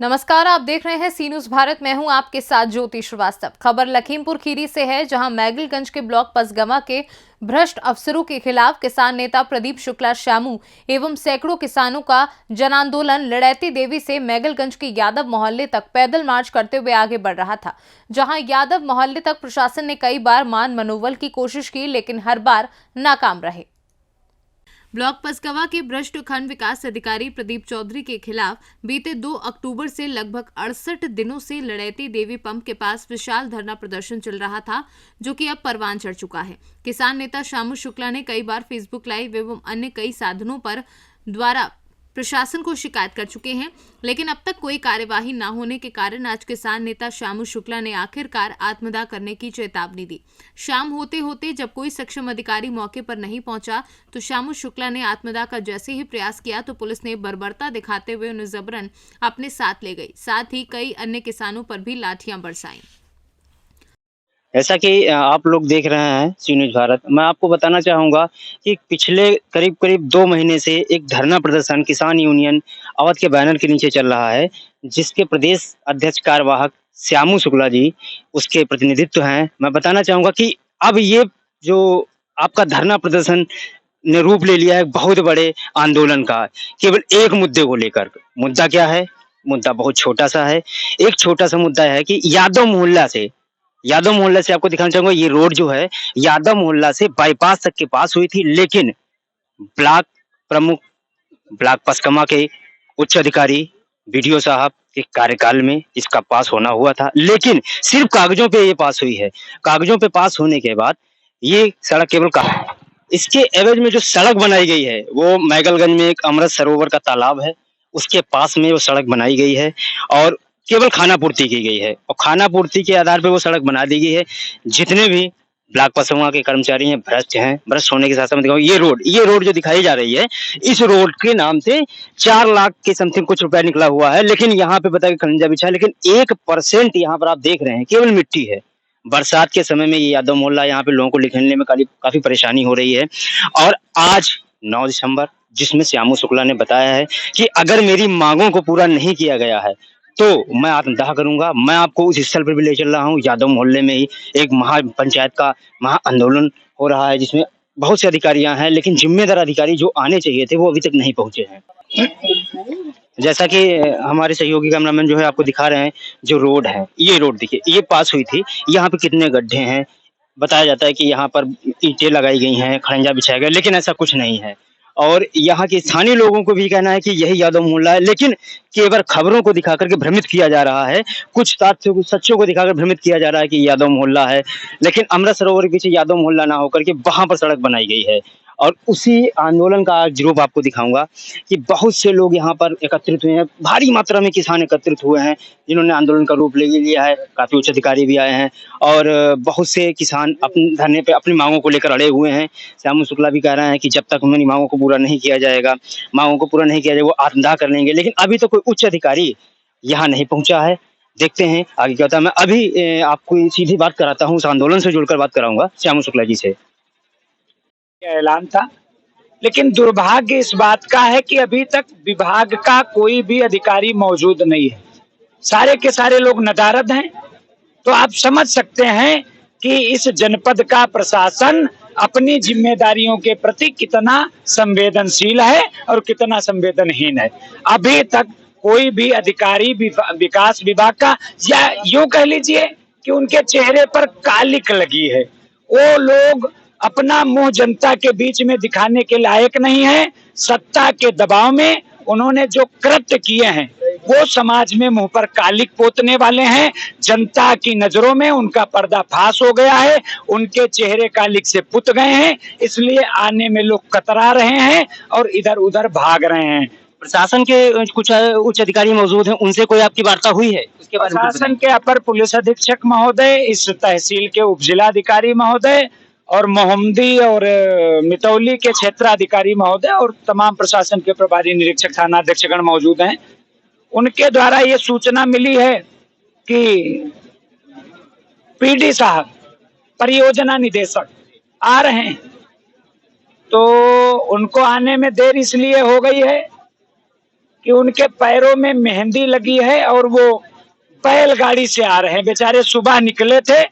नमस्कार, आप देख रहे हैं सी न्यूज भारत। मैं हूं आपके साथ ज्योति श्रीवास्तव। खबर लखीमपुर खीरी से है, जहां मैगलगंज के ब्लॉक पसगवा के भ्रष्ट अफसरों के खिलाफ किसान नेता प्रदीप शुक्ला श्यामू एवं सैकड़ों किसानों का जन आंदोलन लड़ैती देवी से मैगलगंज के यादव मोहल्ले तक पैदल मार्च करते हुए आगे बढ़ रहा था। जहां यादव मोहल्ले तक प्रशासन ने कई बार मान मनोबल की कोशिश की, लेकिन हर बार नाकाम रहे। ब्लॉक पसगवा के भ्रष्ट खंड विकास अधिकारी प्रदीप चौधरी के खिलाफ बीते 2 अक्टूबर से लगभग 68 दिनों से लड़ैती देवी पंप के पास विशाल धरना प्रदर्शन चल रहा था, जो कि अब परवान चढ़ चुका है। किसान नेता श्यामू शुक्ला ने कई बार फेसबुक लाइव एवं अन्य कई साधनों पर द्वारा प्रशासन को शिकायत कर चुके हैं, लेकिन अब तक कोई कार्यवाही न होने के कारण आज किसान नेता श्यामू शुक्ला ने आखिरकार आत्मदाह करने की चेतावनी दी। शाम होते होते जब कोई सक्षम अधिकारी मौके पर नहीं पहुंचा तो श्यामू शुक्ला ने आत्मदाह का जैसे ही प्रयास किया तो पुलिस ने बर्बरता दिखाते हुए उन्हें जबरन अपने साथ ले गई। साथ ही कई अन्य किसानों पर भी लाठियां बरसाईं। ऐसा कि आप लोग देख रहे हैं सी न्यूज भारत। मैं आपको बताना चाहूँगा कि पिछले करीब 2 महीने से एक धरना प्रदर्शन किसान यूनियन अवध के बैनर के नीचे चल रहा है, जिसके प्रदेश अध्यक्ष कार्यवाहक श्यामू शुक्ला जी उसके प्रतिनिधित्व हैं। मैं बताना चाहूँगा कि अब ये जो आपका धरना प्रदर्शन ने रूप ले लिया है बहुत बड़े आंदोलन का, केवल एक मुद्दे को लेकर। मुद्दा क्या है? मुद्दा बहुत छोटा-सा है। एक छोटा-सा मुद्दा है कि यादव मोहल्ला से आपको दिखाना चाहूंगा, ये रोड जो है यादव मोहल्ला से बाईपास तक के पास हुई थी, लेकिन ब्लॉक प्रमुख ब्लॉक पसगवा के उच्च अधिकारी बीडीओ साहब के कार्यकाल में इसका पास होना हुआ था, लेकिन सिर्फ कागजों पे ये पास हुई है। कागजों पे पास होने के बाद ये सड़क केवल इसके एवज में जो सड़क बनाई गई है वो मैगलगंज में एक अमृत सरोवर का तालाब है, उसके पास में वो सड़क बनाई गई है और केवल खाना पूर्ति की गई है और खाना पूर्ति के आधार पे वो सड़क बना दी गई है। जितने भी ब्लॉक पसगवा के कर्मचारी हैं भ्रष्ट होने के साथ साथ ये रोड जो दिखाई जा रही है, इस रोड के नाम से 4 लाख के समथिंग कुछ रुपया निकला हुआ है, लेकिन यहाँ पे बताया खंजा बिछा है, लेकिन 1% यहाँ पर आप देख रहे हैं केवल मिट्टी है। बरसात के समय में ये यादव मोहल्ला यहाँ पे लोगों को निकलने में काफी परेशानी हो रही है। और आज 9 दिसंबर, जिसमें श्यामू शुक्ला ने बताया है कि अगर मेरी मांगों को पूरा नहीं किया गया है तो मैं आत्मदाह करूंगा। मैं आपको उस स्थल पर भी ले चल रहा हूँ। यादव मोहल्ले में ही एक पंचायत का महा आंदोलन हो रहा है, जिसमें बहुत से अधिकारियां हैं, लेकिन जिम्मेदार अधिकारी जो आने चाहिए थे वो अभी तक नहीं पहुंचे हैं। जैसा कि हमारे सहयोगी कैमरामैन जो है आपको दिखा रहे हैं, जो रोड है, ये रोड देखिए, ये पास हुई थी। यहाँ पे कितने गड्ढे हैं, बताया जाता है कि यहाँ पर ईंटें लगाई गई हैं, खड़ंजा बिछाया गया, लेकिन ऐसा कुछ नहीं है। और यहाँ के स्थानीय लोगों को भी कहना है कि यही यादव मोहल्ला है, लेकिन केवल खबरों को दिखा करके भ्रमित किया जा रहा है। कुछ तथ्यों को, सच्चों को दिखाकर भ्रमित किया जा रहा है कि यादव मोहल्ला है, लेकिन अमृत सरोवर के पीछे यादव मोहल्ला ना होकर के वहां पर सड़क बनाई गई है। और उसी आंदोलन का आज रूप आपको दिखाऊंगा कि बहुत से लोग यहाँ पर एकत्रित हुए हैं, भारी मात्रा में किसान एकत्रित हुए हैं, जिन्होंने आंदोलन का रूप ले लिया है। काफी उच्च अधिकारी भी आए हैं और बहुत से किसान अपने धरने पे अपनी मांगों को लेकर अड़े हुए हैं। श्यामू शुक्ला भी कह रहे हैं कि जब तक मेरी मांगों को पूरा नहीं किया जाएगा, वो आत्मदाह कर लेंगे, लेकिन अभी तो कोई उच्च अधिकारी यहाँ नहीं पहुंचा है। देखते हैं आगे क्या होता है। मैं अभी आपको सीधी बात कराता हूँ, उस आंदोलन से जुड़कर बात कराऊंगा श्यामू शुक्ला जी से। ऐलान था, लेकिन दुर्भाग्य इस बात का है कि अभी तक विभाग का कोई भी अधिकारी मौजूद नहीं है। सारे के सारे लोग नदारद हैं। तो आप समझ सकते हैं कि इस जनपद का प्रशासन अपनी जिम्मेदारियों के प्रति कितना संवेदनशील है और कितना संवेदनहीन है। अभी तक कोई भी अधिकारी विकास विभाग का, या यूं कह लीजिए कि उनके चेहरे पर कालिक लगी है। वो लोग अपना मुंह जनता के बीच में दिखाने के लायक नहीं है। सत्ता के दबाव में उन्होंने जो कृत्य किए हैं वो समाज में मुंह पर कालिक पोतने वाले हैं। जनता की नजरों में उनका पर्दाफाश हो गया है, उनके चेहरे कालिक से पुत गए हैं, इसलिए आने में लोग कतरा रहे हैं और इधर उधर भाग रहे हैं। प्रशासन के कुछ उच्च अधिकारी मौजूद हैं, उनसे कोई आपकी वार्ता हुई है? उसके बारे में प्रशासन के अपर पुलिस अधीक्षक महोदय, इस तहसील के उप जिलाधिकारी महोदय और मोहम्मदी और मितौली के क्षेत्राधिकारी महोदय और तमाम प्रशासन के प्रभारी निरीक्षक थाना अध्यक्षगण मौजूद हैं। उनके द्वारा ये सूचना मिली है कि पीडी साहब, परियोजना निदेशक, आ रहे हैं। तो उनको आने में देर इसलिए हो गई है कि उनके पैरों में मेहंदी लगी है और वो बैलगाड़ी से आ रहे हैं। बेचारे सुबह निकले थे,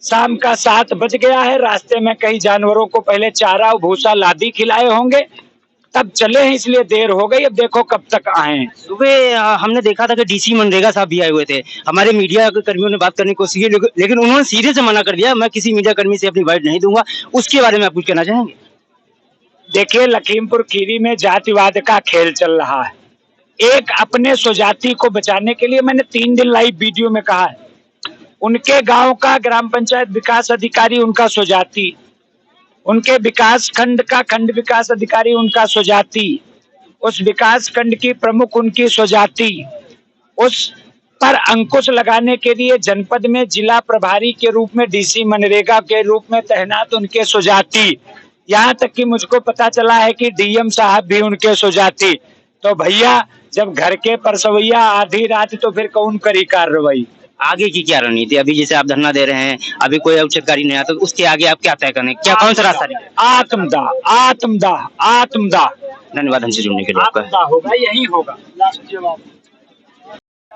शाम का 7 बज गया है। रास्ते में कई जानवरों को पहले चारा और भूसा लादी खिलाए होंगे, तब चले हैं, इसलिए देर हो गई। अब देखो कब तक आए। सुबह हमने देखा था कि डीसी मनरेगा साहब भी आए हुए थे। हमारे मीडिया के कर्मियों ने बात करने की कोशिश की, लेकिन उन्होंने सीधे से मना कर दिया, मैं किसी मीडिया कर्मी से अपनी बाइट नहीं दूंगा। उसके बारे में आप कुछ कहना चाहेंगे? देखिए, लखीमपुर खीरी में जातिवाद का खेल चल रहा है। एक अपने स्वजाति को बचाने के लिए, मैंने 3 दिन लाइव वीडियो में कहा है, उनके गांव का ग्राम पंचायत विकास अधिकारी उनका स्वजाति, उनके विकास खंड का खंड विकास अधिकारी उनका स्वजाति, उस विकास खंड की प्रमुख उनकी स्वजाति, उस पर अंकुश लगाने के लिए जनपद में जिला प्रभारी के रूप में डीसी मनरेगा के रूप में तैनात उनके स्वजाति, यहाँ तक कि मुझको पता चला है कि डीएम साहब भी उनके स्वजाति। तो भैया, जब घर के परसवैया आधी रात, तो फिर कौन करी कार्रवाई? आगे की क्या रणनीति? अभी जैसे आप धरना दे रहे हैं, अभी कोई उच्च अधिकारी नहीं आता, तो उसके आगे आप क्या तय करें? क्या कौन सा रास्ता लेंगे? आत्मदाह, आत्मदाह, आत्मदाह। धन्यवाद हमसे जुड़ने के लिए आपका। आत्मदाह होगा, यही होगा।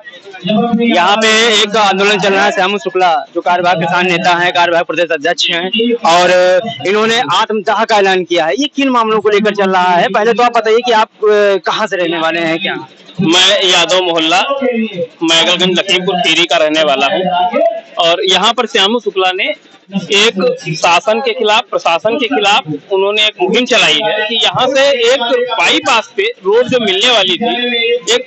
यहाँ पे एक आंदोलन चल रहा है। श्यामू शुक्ला जो कार्यवाहक किसान नेता हैं, कार्यवाहक प्रदेश अध्यक्ष हैं, और इन्होंने आत्मदाह का ऐलान किया है। ये किन मामलों को लेकर चल रहा है? पहले तो आप बताइए कि आप कहाँ से रहने वाले हैं? क्या? मैं यादव मोहल्ला मैगलगंज लखीमपुर खीरी का रहने वाला हूँ, और यहाँ पर श्यामू शुक्ला ने एक शासन के खिलाफ, प्रशासन के खिलाफ उन्होंने एक मुहिम चलाई है कि यहाँ से एक बाईपास पे रोड जो मिलने वाली थी, एक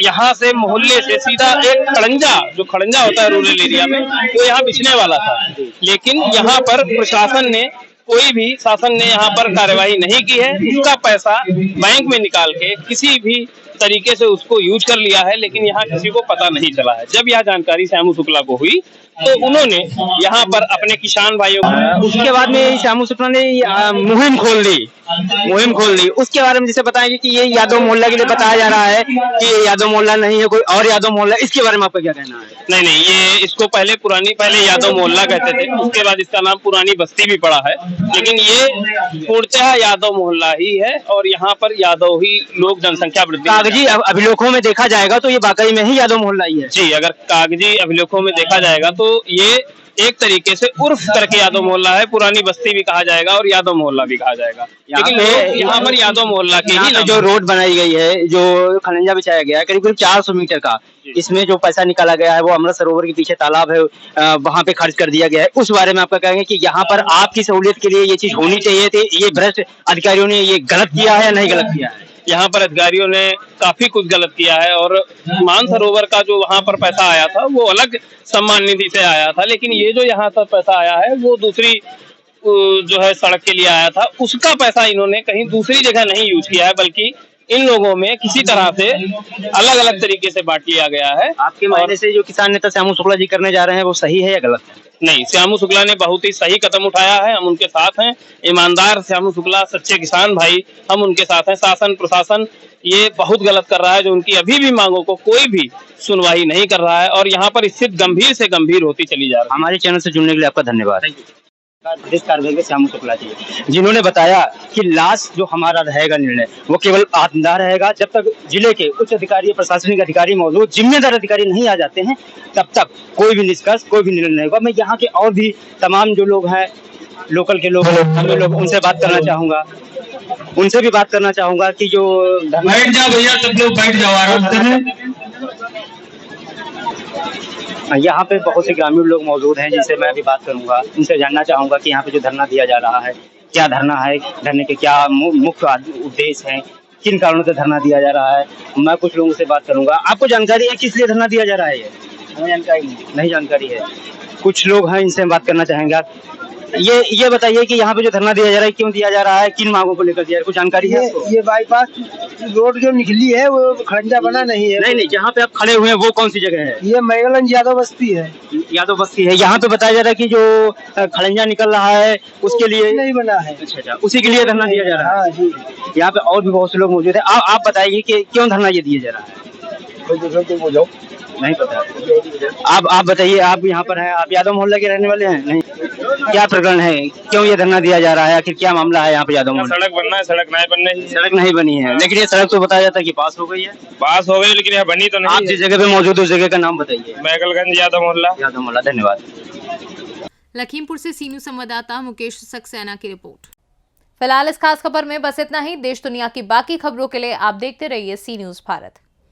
यहाँ से मोहल्ले से सीधा एक खड़ंजा, जो खड़ंजा होता है रूरल एरिया में, वो यहाँ बिछने वाला था। लेकिन यहाँ पर प्रशासन ने, कोई भी शासन ने यहाँ पर कार्यवाही नहीं की है। उसका पैसा बैंक में निकाल के किसी भी तरीके से उसको यूज कर लिया है, लेकिन यहाँ किसी को पता नहीं चला है। जब यह जानकारी श्यामू शुक्ला को हुई, तो उन्होंने यहाँ पर अपने किसान भाइयों को, उसके बाद में श्यामू शुक्ला ने मुहिम खोल दी। उसके बारे में जैसे बताएंगे कि ये यादव मोहल्ला के लिए बताया जा रहा है कि ये यादव मोहल्ला नहीं है, कोई और यादव मोहल्ला, इसके बारे में आपका क्या कहना है? नहीं, ये इसको पहले यादव मोहल्ला कहते थे, उसके बाद इसका नाम पुरानी बस्ती भी पड़ा है, लेकिन ये पूर्णतः यादव मोहल्ला ही है, और यहाँ पर यादव ही लोग जनसंख्या वृद्धि। कागजी अभिलेखों में देखा जाएगा तो ये वाकई में ही यादव मोहल्ला ही है। जी, अगर कागजी अभिलेखों में देखा जाएगा तो ये एक तरीके से उर्फ करके यादव मोहल्ला है। पुरानी बस्ती भी कहा जाएगा और यादव मोहल्ला भी कहा जाएगा, लेकिन यहाँ पर यादव मोहल्ला के ही जो रोड बनाई गई है, जो खलंजा बिछाया गया है करीब 400 मीटर का, इसमें जो पैसा निकाला गया है वो अमृत सरोवर के पीछे तालाब है, वहाँ पे खर्च कर दिया गया है। उस बारे में आपका कहेंगे कि यहाँ पर आपकी सहूलियत के लिए ये चीज होनी चाहिए थी, ये भ्रष्ट अधिकारियों ने ये गलत किया है या नहीं गलत किया है? यहाँ पर अधिकारियों ने काफी कुछ गलत किया है, और मानसरोवर का जो वहाँ पर पैसा आया था वो अलग सम्मान निधि से आया था, लेकिन ये जो यहाँ पर पैसा आया है वो दूसरी जो है सड़क के लिए आया था। उसका पैसा इन्होंने कहीं दूसरी जगह नहीं यूज किया है, बल्कि इन लोगों में किसी तरह से अलग अलग तरीके से बांट लिया गया है। आपके मायने से जो किसान नेता श्यामू शुक्ला जी करने जा रहे हैं वो सही है या गलत है? नहीं, श्यामू शुक्ला ने बहुत ही सही कदम उठाया है, हम उनके साथ हैं। ईमानदार श्यामू शुक्ला, सच्चे किसान भाई, हम उनके साथ हैं। शासन प्रशासन ये बहुत गलत कर रहा है, जो उनकी अभी भी मांगों को कोई भी सुनवाई नहीं कर रहा है, और यहाँ पर स्थिति गंभीर से गंभीर होती चली जा रही है। हमारे चैनल से जुड़ने के लिए आपका धन्यवाद। प्रदेश कार्यालय के श्यामू शुक्ला जी, जिन्होंने बताया कि लास्ट जो हमारा रहेगा निर्णय वो केवल आत्मदाह रहेगा। जब तक जिले के उच्च अधिकारी, प्रशासनिक अधिकारी मौजूद, जिम्मेदार अधिकारी नहीं आ जाते हैं, तब तक कोई भी निष्कर्ष, कोई भी निर्णय नहीं होगा। मैं यहाँ के और भी तमाम जो लोग हैं, लोकल के लोग, उनसे बात करना चाहूंगा, उनसे भी बात करना चाहूंगा कि जो बैठ जाओ भैया, सब लोग बैठ जाओ आराम से। यहाँ पे बहुत से ग्रामीण लोग मौजूद हैं जिनसे मैं अभी बात करूंगा। उनसे जानना चाहूंगा कि यहाँ पे जो धरना दिया जा रहा है, क्या धरना है, धरने के क्या मुख्य उद्देश्य हैं, किन कारणों से धरना दिया जा रहा है। मैं कुछ लोगों से बात करूंगा। आपको जानकारी है किस लिए धरना दिया जा रहा है? हमें जानकारी नहीं जानकारी है। कुछ लोग हैं, इनसे बात करना चाहेंगे। आप ये बताइए कि यहाँ पे जो धरना दिया जा रहा है क्यों दिया जा रहा है, किन मांगों को लेकर दिया जा रहा है, कुछ जानकारी है? ये बाईपास रोड जो निकली है वो खड़ंजा बना नहीं है। नहीं, जहाँ पे आप खड़े हुए हैं वो कौन सी जगह है? ये मैगलगंज यादव बस्ती है। यादव बस्ती है। यहाँ पे बताया जा रहा है कि जो खड़ंजा निकल रहा है उसके लिए नहीं बना है। अच्छा, उसी के लिए धरना दिया जा रहा है। हाँ जी। यहाँ पे और भी बहुत से लोग मौजूद है। आप बताइए कि क्यों धरना ये दिया जा रहा है? नहीं पता। आप बताइए, आप यहाँ पर हैं, आप यादव मोहल्ला के रहने वाले हैं? नहीं। क्या प्रकरण है, क्यों ये धरना दिया जा रहा है, आखिर क्या मामला है यहाँ पे यादव मोहल्ला? सड़क बनना है, सड़क नहीं बन रही है। सड़क नहीं बनी है, लेकिन ये सड़क तो बताया जाता है कि पास हो गई है। पास हो गई लेकिन यह बनी तो आप नहीं जिस जगह पे मौजूद हो उस जगह का नाम बताइए। मैगलगंज यादव मोहल्ला। यादव मोहल्ला, धन्यवाद। लखीमपुर से सी न्यूज संवाददाता मुकेश सक्सेना की रिपोर्ट। फिलहाल इस खास खबर में बस इतना ही। देश दुनिया की बाकी खबरों के लिए आप देखते रहिए सी न्यूज भारत।